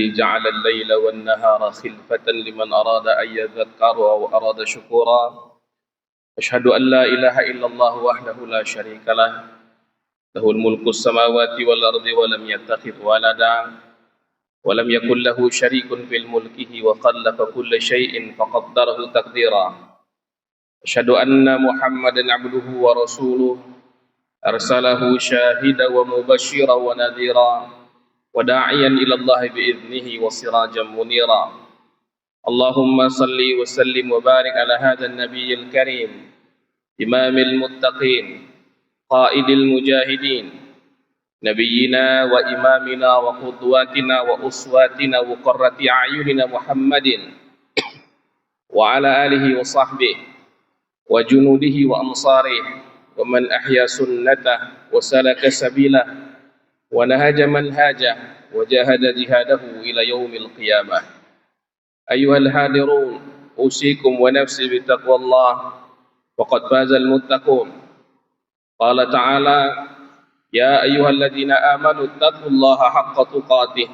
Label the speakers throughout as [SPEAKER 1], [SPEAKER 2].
[SPEAKER 1] الذي جعل الليل والنهار خلفة لمن أراد أن يذكر أو أراد شكورا أشهد أن لا إله إلا الله وحده لا شريك له له الملك السماوات والأرض ولم يتخذ ولدا ولم يكن له شريك في ملكه وخلق كل شيء فقدره تقديرا أشهد أن محمدا عبده ورسوله أرسله شاهدا ومبشرا ونذيرا وداعيا إلى الله بإذنه وسراجا منيرا اللهم صل وسلم وبارك على هذا النبي الكريم إمام المتقين قائد المجاهدين نبينا وإمامنا وقدواتنا وأسواتنا وقرة أعيننا محمد وعلى آله وصحبه وجنوده وأنصاره ومن أحيا سنته وسلك سبيله ونهج منهاجه وجاهد جهاده إلى يوم القيامة أيها الحاضرون أوصيكم ونفسي بتقوى الله وقد فاز المتقون قال تعالى يا أيها الذين آمنوا اتقوا الله حق تقاته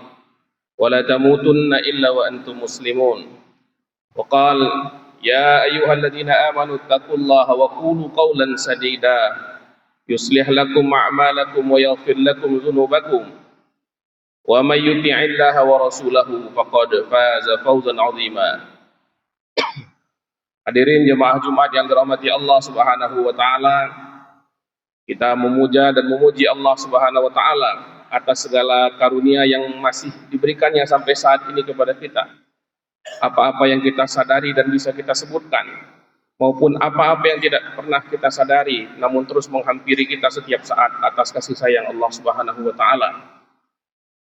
[SPEAKER 1] ولا تموتن إلا وأنتم مسلمون وقال يا أيها الذين آمنوا اتقوا الله وقولوا قولا سديدا يصلح لكم أعمالكم ويغفر لكم ذنوبكم ومن يطع الله ورسوله فقد فاز فوزا عظيما. Hadirin jemaah Jumat yang dirahmati Allah Subhanahu wa taala, kita memuja dan memuji Allah Subhanahu wa taala atas segala karunia yang masih diberikannya sampai saat ini kepada kita. Apa-apa yang kita sadari dan bisa kita sebutkan, maupun apa-apa yang tidak pernah kita sadari namun terus menghampiri kita setiap saat atas kasih sayang Allah Subhanahu wa taala.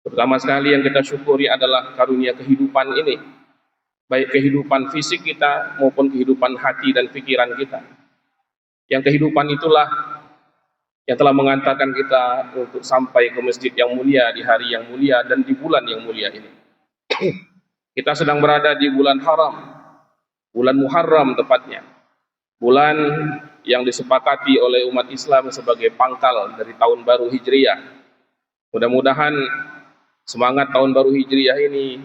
[SPEAKER 1] Pertama sekali yang kita syukuri adalah karunia kehidupan ini, baik kehidupan fisik kita maupun kehidupan hati dan pikiran kita. Yang kehidupan itulah yang telah mengantarkan kita untuk sampai ke masjid yang mulia di hari yang mulia dan di bulan yang mulia ini. Kita sedang berada di bulan haram, bulan Muharram tepatnya, bulan yang disepakati oleh umat Islam sebagai pangkal dari tahun baru Hijriah. Mudah-mudahan semangat tahun baru Hijriah ini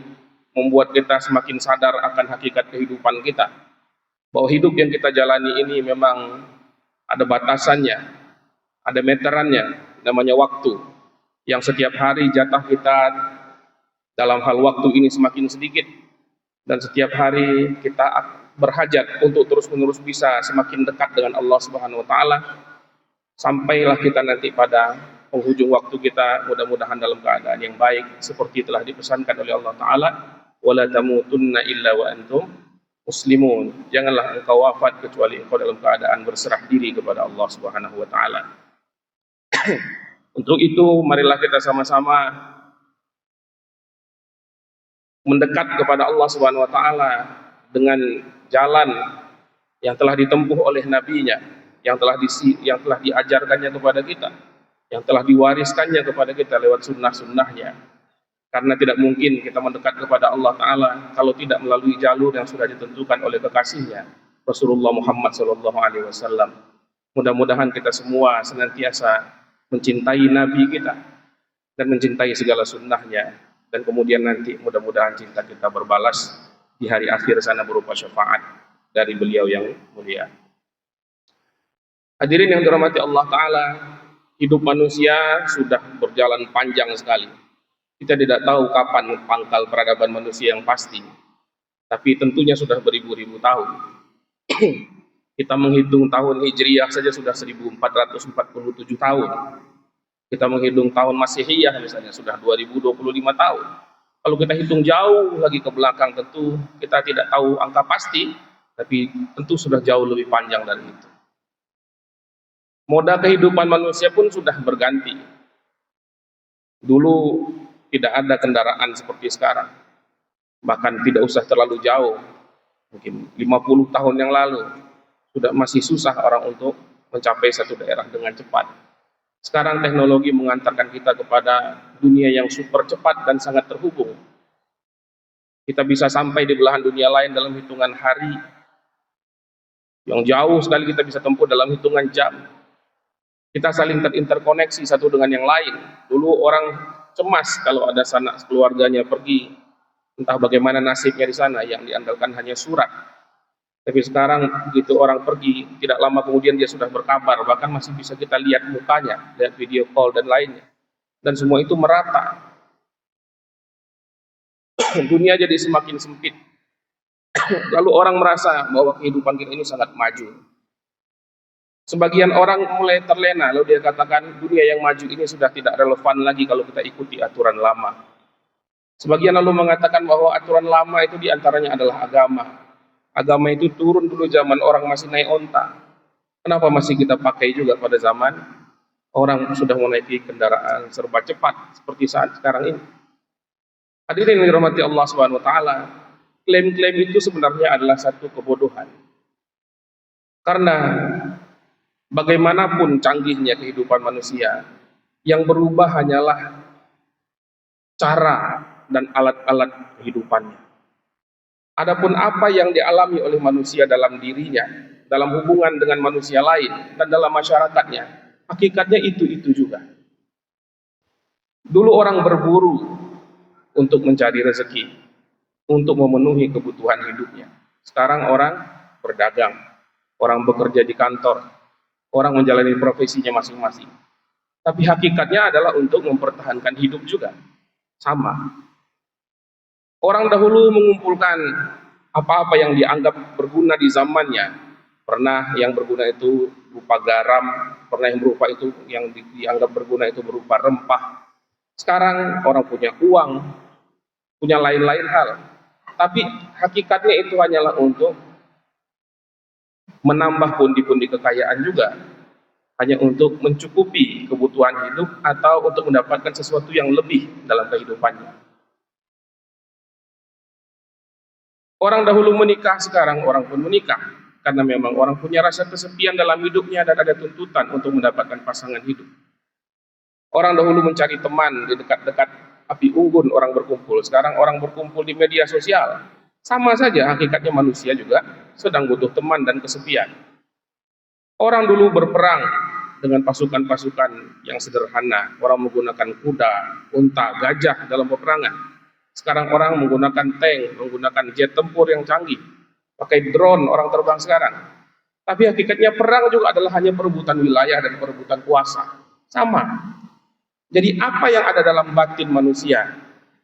[SPEAKER 1] membuat kita semakin sadar akan hakikat kehidupan kita, bahwa hidup yang kita jalani ini memang ada batasannya, ada meterannya, namanya waktu, yang setiap hari jatah kita dalam hal waktu ini semakin sedikit, dan setiap hari kita berhajat untuk terus-menerus bisa semakin dekat dengan Allah Subhanahu wa taala, sampailah kita nanti pada penghujung waktu kita mudah-mudahan dalam keadaan yang baik seperti telah dipesankan oleh Allah taala, wala tamutunna illa wa antum muslimun. Janganlah engkau wafat kecuali engkau dalam keadaan berserah diri kepada Allah Subhanahu wa taala. Untuk itu marilah kita sama-sama mendekat kepada Allah Subhanahu wa taala dengan jalan yang telah ditempuh oleh nabinya, yang telah diajarkannya kepada kita, yang telah diwariskannya kepada kita lewat sunnah-sunnahnya. Karena tidak mungkin kita mendekat kepada Allah taala kalau tidak melalui jalur yang sudah ditentukan oleh kekasihnya Rasulullah Muhammad SAW. Mudah-mudahan kita semua senantiasa mencintai nabi kita dan mencintai segala sunnahnya, dan kemudian nanti mudah-mudahan cinta kita berbalas di hari akhir sana berupa syafaat dari beliau yang mulia. Hadirin yang dirahmati Allah taala, hidup manusia sudah berjalan panjang sekali. Kita tidak tahu kapan pangkal peradaban manusia yang pasti, tapi tentunya sudah beribu-ribu tahun. Kita menghitung tahun Hijriah saja sudah 1447 tahun. Kita menghitung tahun Masihiyah misalnya sudah 2025 tahun. Kalau kita hitung jauh lagi ke belakang, tentu kita tidak tahu angka pasti, tapi tentu sudah jauh lebih panjang dari itu. Moda kehidupan manusia pun sudah berganti. Dulu tidak ada kendaraan seperti sekarang. Bahkan tidak usah terlalu jauh. Mungkin 50 tahun yang lalu sudah masih susah orang untuk mencapai satu daerah dengan cepat. Sekarang teknologi mengantarkan kita kepada dunia yang super cepat dan sangat terhubung. Kita bisa sampai di belahan dunia lain dalam hitungan hari. Yang jauh sekali kita bisa tempuh dalam hitungan jam. Kita saling terinterkoneksi satu dengan yang lain. Dulu orang cemas kalau ada sanak keluarganya pergi Entah bagaimana nasibnya di sana, yang diandalkan hanya surat. Tapi sekarang begitu orang pergi, tidak lama kemudian dia sudah berkabar, bahkan masih bisa kita lihat mukanya, lihat video call dan lainnya. Dan semua itu merata. Dunia jadi semakin sempit. Lalu orang merasa bahwa kehidupan kita ini sangat maju. Sebagian orang mulai terlena, lalu dia katakan dunia yang maju ini sudah tidak relevan lagi kalau kita ikuti aturan lama. Sebagian lalu mengatakan bahwa aturan lama itu diantaranya adalah agama. Agama itu turun dulu zaman orang masih naik onta. Kenapa masih kita pakai juga pada zaman orang sudah menaiki kendaraan serba cepat seperti saat sekarang ini? Hadirin yang dirahmati Allah Subhanahu wa taala, klaim-klaim itu sebenarnya adalah satu kebodohan. Karena bagaimanapun canggihnya kehidupan manusia, yang berubah hanyalah cara dan alat-alat kehidupannya. Adapun apa yang dialami oleh manusia dalam dirinya, dalam hubungan dengan manusia lain, dan dalam masyarakatnya, hakikatnya itu-itu juga. Dulu orang berburu untuk mencari rezeki, untuk memenuhi kebutuhan hidupnya. Sekarang orang berdagang, orang bekerja di kantor, orang menjalani profesinya masing-masing. Tapi hakikatnya adalah untuk mempertahankan hidup juga. Sama. Orang dahulu mengumpulkan apa-apa yang dianggap berguna di zamannya. Pernah yang berguna itu berupa garam, pernah yang berupa itu yang dianggap berguna itu berupa rempah. Sekarang orang punya uang, punya lain-lain hal. Tapi hakikatnya itu hanyalah untuk menambah pundi-pundi kekayaan juga. Hanya untuk mencukupi kebutuhan hidup atau untuk mendapatkan sesuatu yang lebih dalam kehidupannya. Orang dahulu menikah, sekarang orang pun menikah. Karena memang orang punya rasa kesepian dalam hidupnya dan ada tuntutan untuk mendapatkan pasangan hidup. Orang dahulu mencari teman di dekat-dekat api unggun orang berkumpul. Sekarang orang berkumpul di media sosial. Sama saja hakikatnya manusia juga sedang butuh teman dan kesepian. Orang dulu berperang dengan pasukan-pasukan yang sederhana. Orang menggunakan kuda, unta, gajah dalam peperangan. Sekarang orang menggunakan tank, menggunakan jet tempur yang canggih, pakai drone orang terbang sekarang. Tapi hakikatnya perang juga adalah hanya perebutan wilayah dan perebutan kuasa. Sama. Jadi apa yang ada dalam batin manusia,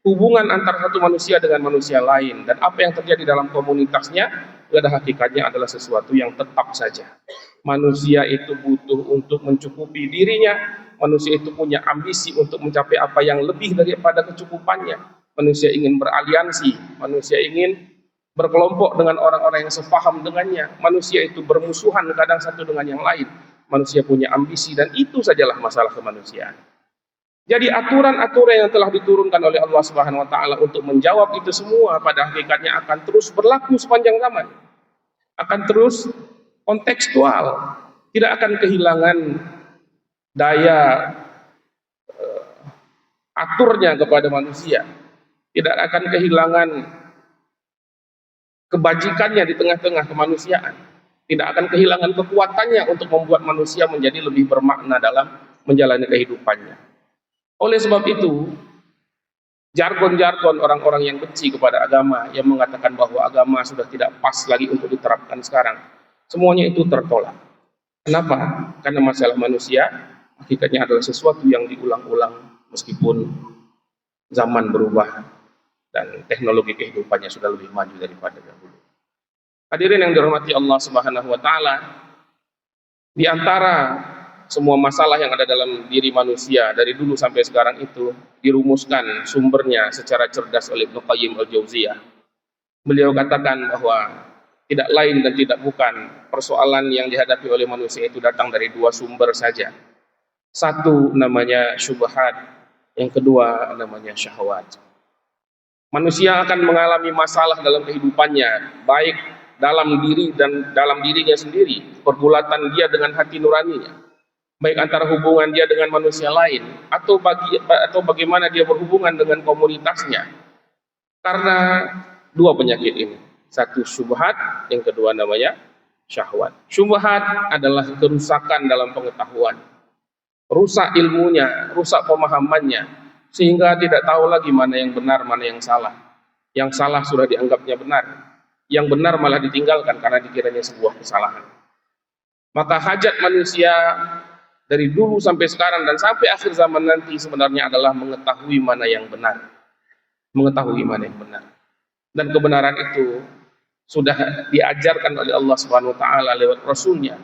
[SPEAKER 1] hubungan antara satu manusia dengan manusia lain, dan apa yang terjadi dalam komunitasnya, pada hakikatnya adalah sesuatu yang tetap saja. Manusia itu butuh untuk mencukupi dirinya, manusia itu punya ambisi untuk mencapai apa yang lebih daripada kecukupannya. Manusia ingin beraliansi, manusia ingin berkelompok dengan orang-orang yang sepaham dengannya. Manusia itu bermusuhan kadang satu dengan yang lain. Manusia punya ambisi dan itu sajalah masalah kemanusiaan. Jadi aturan-aturan yang telah diturunkan oleh Allah Subhanahu wa taala untuk menjawab itu semua pada hakikatnya akan terus berlaku sepanjang zaman. Akan terus kontekstual, tidak akan kehilangan daya aturnya kepada manusia. Tidak akan kehilangan kebajikannya di tengah-tengah kemanusiaan. Tidak akan kehilangan kekuatannya untuk membuat manusia menjadi lebih bermakna dalam menjalani kehidupannya. Oleh sebab itu, jargon-jargon orang-orang yang benci kepada agama, yang mengatakan bahwa agama sudah tidak pas lagi untuk diterapkan sekarang, semuanya itu tertolak. Kenapa? Karena masalah manusia hakikatnya adalah sesuatu yang diulang-ulang meskipun zaman berubah dan teknologi kehidupannya sudah lebih maju daripada dahulu. Hadirin yang dirahmati Allah Subhanahu wa taala, di antara semua masalah yang ada dalam diri manusia dari dulu sampai sekarang itu dirumuskan sumbernya secara cerdas oleh Ibnu Qayyim al-Jauziyah. Beliau katakan bahwa tidak lain dan tidak bukan persoalan yang dihadapi oleh manusia itu datang dari dua sumber saja. Satu namanya syubhat, yang kedua namanya syahwat. Manusia akan mengalami masalah dalam kehidupannya, baik dalam diri dan dalam dirinya sendiri, pergulatan dia dengan hati nuraninya, baik antara hubungan dia dengan manusia lain, atau bagaimana dia berhubungan dengan komunitasnya. Karena dua penyakit ini, satu syubhat, yang kedua namanya syahwat. Syubhat adalah kerusakan dalam pengetahuan, rusak ilmunya, rusak pemahamannya, sehingga tidak tahu lagi mana yang benar, mana yang salah. Yang salah sudah dianggapnya benar, yang benar malah ditinggalkan karena dikiranya sebuah kesalahan. Maka hajat manusia dari dulu sampai sekarang dan sampai akhir zaman nanti sebenarnya adalah mengetahui mana yang benar. Mengetahui mana yang benar. Dan kebenaran itu sudah diajarkan oleh Allah Subhanahu wa taala lewat rasulnya.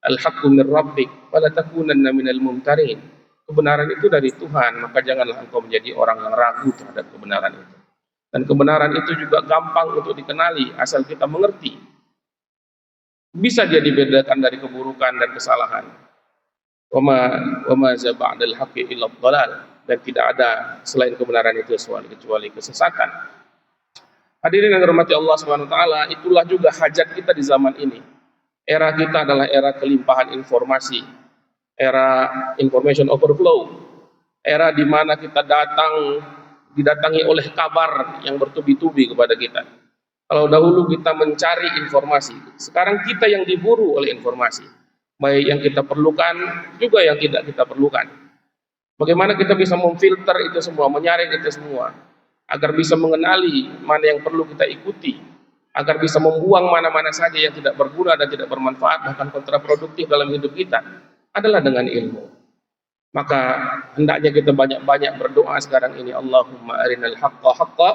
[SPEAKER 1] Al-haqqu min rabbik fala takunanna minal mumtarin. Kebenaran itu dari Tuhan, maka janganlah engkau menjadi orang yang ragu terhadap kebenaran itu. Dan kebenaran itu juga gampang untuk dikenali asal kita mengerti. Bisa dia dibedakan dari keburukan dan kesalahan. Wama za ba'dal haqqi illa dhalal, dan tidak ada selain kebenaran itu kecuali kesesatan. Hadirin yang dirahmati Allah Subhanahu wa taala, itulah juga hajat kita di zaman ini. Era kita adalah era kelimpahan informasi, era information overflow, era di mana kita didatangi oleh kabar yang bertubi-tubi kepada kita. Kalau dahulu kita mencari informasi, sekarang kita yang diburu oleh informasi, baik yang kita perlukan juga yang tidak kita perlukan. Bagaimana kita bisa memfilter itu semua, menyaring itu semua, agar bisa mengenali mana yang perlu kita ikuti, agar bisa membuang mana-mana saja yang tidak berguna dan tidak bermanfaat, bahkan kontraproduktif dalam hidup kita, adalah dengan ilmu. Maka hendaknya kita banyak-banyak berdoa sekarang ini, Allahumma arinal haqqa haqqa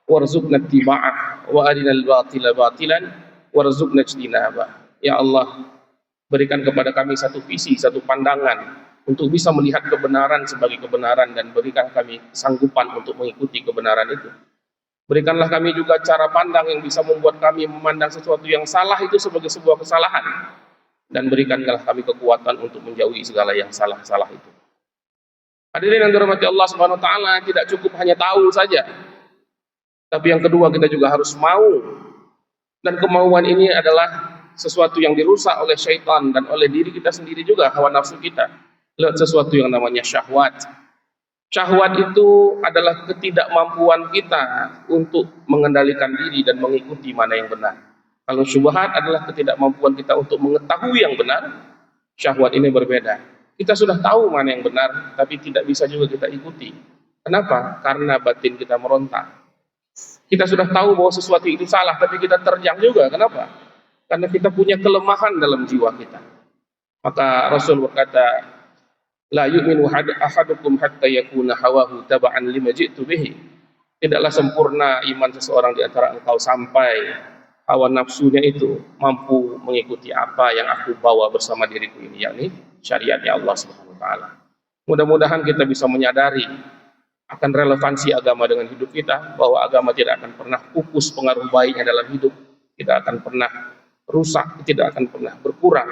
[SPEAKER 1] warzuqna ittiba'ah wa arinal batila batilan warzuqna ijtinabah. Ya Allah, berikan kepada kami satu visi, satu pandangan untuk bisa melihat kebenaran sebagai kebenaran, dan berikan kami sanggupan untuk mengikuti kebenaran itu. Berikanlah kami juga cara pandang yang bisa membuat kami memandang sesuatu yang salah itu sebagai sebuah kesalahan, dan berikanlah kami kekuatan untuk menjauhi segala yang salah-salah itu. Hadirin yang dirahmati Allah Subhanahu wa taala, tidak cukup hanya tahu saja, tapi yang kedua kita juga harus mau. Dan kemauan ini adalah sesuatu yang dirusak oleh syaitan dan oleh diri kita sendiri juga, hawa nafsu kita, lewat sesuatu yang namanya syahwat. Syahwat itu adalah ketidakmampuan kita untuk mengendalikan diri dan mengikuti mana yang benar. Kalau syubhat adalah ketidakmampuan kita untuk mengetahui yang benar, syahwat ini berbeda. Kita sudah tahu mana yang benar, tapi tidak bisa juga kita ikuti. Kenapa? Karena batin kita meronta. Kita sudah tahu bahwa sesuatu itu salah, tapi kita terjang juga. Kenapa? Karena kita punya kelemahan dalam jiwa kita. Maka Rasul berkata, la yu'minu ahadukum hatta yakuna hawahu taba'an lima ji'tu bihi. Tidaklah sempurna iman seseorang di antara engkau sampai hawa nafsunya itu mampu mengikuti apa yang aku bawa bersama diriku ini, yakni syariatnya Allah Subhanahu wa taala. Mudah-mudahan kita bisa menyadari akan relevansi agama dengan hidup kita, bahwa agama tidak akan pernah pupus pengaruh baiknya dalam hidup, tidak akan pernah rusak, tidak akan pernah berkurang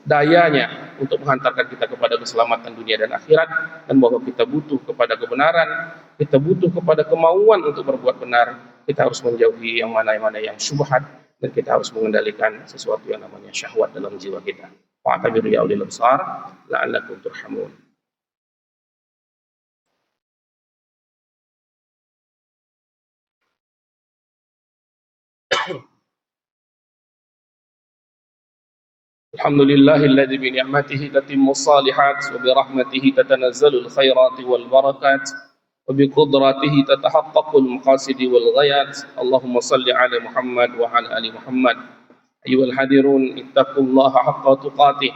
[SPEAKER 1] dayanya untuk menghantarkan kita kepada keselamatan dunia dan akhirat, dan bahwa kita butuh kepada kebenaran, kita butuh kepada kemauan untuk berbuat benar. Kita harus menjauhi yang mana-mana yang syubhat, dan kita harus mengendalikan sesuatu yang namanya syahwat dalam jiwa kita. Wa'tabiru ya ulil absar la'allakum turhamun. Alhamdulillahilladzi bi ni'matihi tatimmus shalihat wa bi rahmatihi tatanazzalul khairati wal barakat wa bi qudratihi tatahaqqaqul maqasidi wal ghayat. Allahumma shalli ala Muhammad wa ala ali Muhammad. Ayyuhal hadirun, ittaqullaha haqqa tuqatih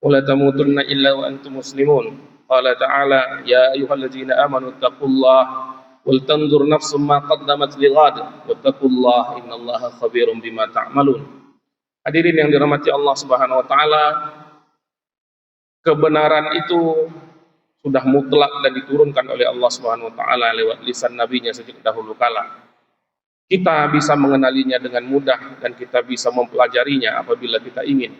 [SPEAKER 1] wa la tamutunna illa wa antum muslimun. Qala ta'ala, ya ayyuhalladzina amanu ittaqullaha wal tanzur nafsum ma qaddamat lighad wattaqullaha innallaha khabirum bima ta'malun. Hadirin yang dirahmati Allah Subhanahu wa taala, kebenaran itu sudah mutlak dan diturunkan oleh Allah Subhanahu wa taala lewat lisan nabinya sejak dahulu kala. Kita bisa mengenalinya dengan mudah dan kita bisa mempelajarinya apabila kita ingin.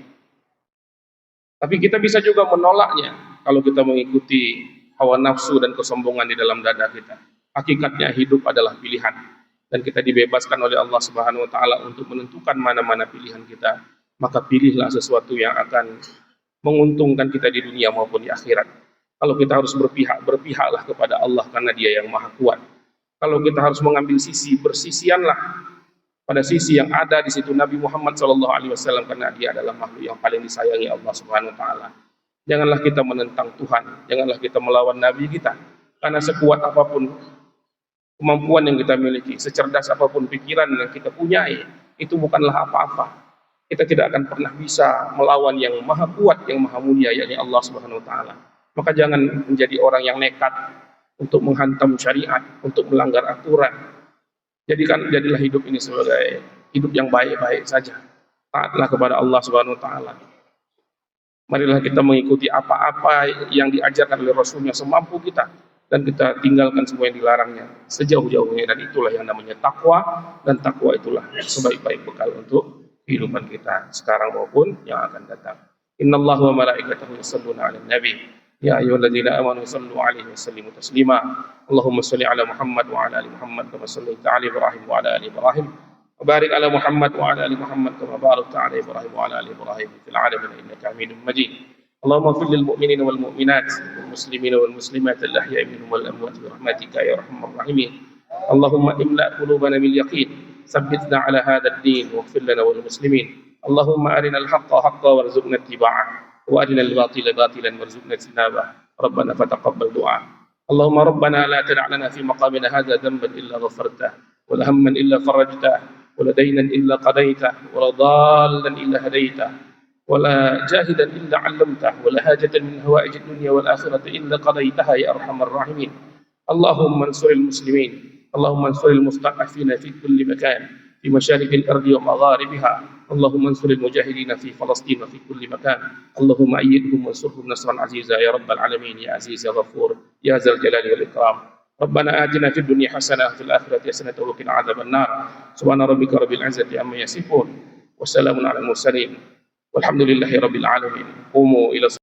[SPEAKER 1] Tapi kita bisa juga menolaknya kalau kita mengikuti hawa nafsu dan kesombongan di dalam dada kita. Hakikatnya hidup adalah pilihan, dan kita dibebaskan oleh Allah Subhanahu wa taala untuk menentukan mana-mana pilihan kita. Maka pilihlah sesuatu yang akan menguntungkan kita di dunia maupun di akhirat. Kalau kita harus berpihaklah kepada Allah karena Dia yang Maha Kuat. Kalau kita harus mengambil sisi, bersisianlah pada sisi yang ada di situ Nabi Muhammad SAW, karena Dia adalah makhluk yang paling disayangi Allah Subhanahu wa taala. Janganlah kita menentang Tuhan, janganlah kita melawan Nabi kita, karena sekuat apapun kemampuan yang kita miliki, secerdas apapun pikiran yang kita punyai, itu bukanlah apa-apa. Kita tidak akan pernah bisa melawan yang maha kuat, yang maha mulia, yakni Allah Subhanahu wa taala. Maka jangan menjadi orang yang nekat untuk menghantam syariat, untuk melanggar aturan. Jadilah hidup ini sebagai hidup yang baik-baik saja. Taatlah kepada Allah Subhanahu wa taala. Marilah kita mengikuti apa-apa yang diajarkan oleh Rasulnya semampu kita, dan kita tinggalkan semua yang dilarangnya sejauh-jauhnya, dan itulah yang namanya takwa, dan takwa itulah sebaik-baik bekal untuk kehidupan kita sekarang maupun yang akan datang. Innallaha wa malaikatahu yusholluna 'alan nabi ya ayyuhalladzina amanu shallu 'alaihi wa sallimu taslima. Allahumma shalli 'ala Muhammad wa 'ala ali Muhammad kama shallaita 'ala Ibrahim wa 'ala ali Ibrahim wa barik 'ala Muhammad wa 'ala ali Muhammad kama barakta 'ala Ibrahim wa 'ala ali Ibrahim fil 'alamin innaka Hamidum Majid. اللهم اغفر للمؤمنين والمؤمنات والمسلمين والمسلمات الأحياء منهم والأموات برحمتك يا أرحم الراحمين. اللهم املأ قلوبنا باليقين، ثبتنا على هذا الدين واغفر لنا وللمسلمين. اللهم أرنا الحق حقا وارزقنا اتباعه، وأرنا الباطل باطلا وارزقنا اجتنابه. ربنا فتقبل دعاء. اللهم ربنا لا تدع لنا في مقامنا هذا ذنبا إلا غفرته، ولا هما إلا فرجته، ولا دينا إلا قضيته، ولا ضالا إلا هديته، ولا جاهدا إلا علمته، ولا حاجة من هوائج الدنيا والآخرة إلا قضيتها يا أرحم الراحمين. اللهم انصر المسلمين، اللهم انصر المستضعفين في كل مكان، في مشارق الأرض ومغاربها. اللهم انصر المجاهدين في فلسطين وفي كل مكان. اللهم أيدهم وانصرهم نصرا عزيزا يا رب العالمين، يا عزيز يا غفور يا ذا الجلال والإكرام. ربنا آتنا في الدنيا حسنة وفي الآخرة حسنة وقنا عذاب النار. سبحان ربك رب العزة عما يصفون وسلام على المرسلين والحمد لله رب العالمين. قوموا إلى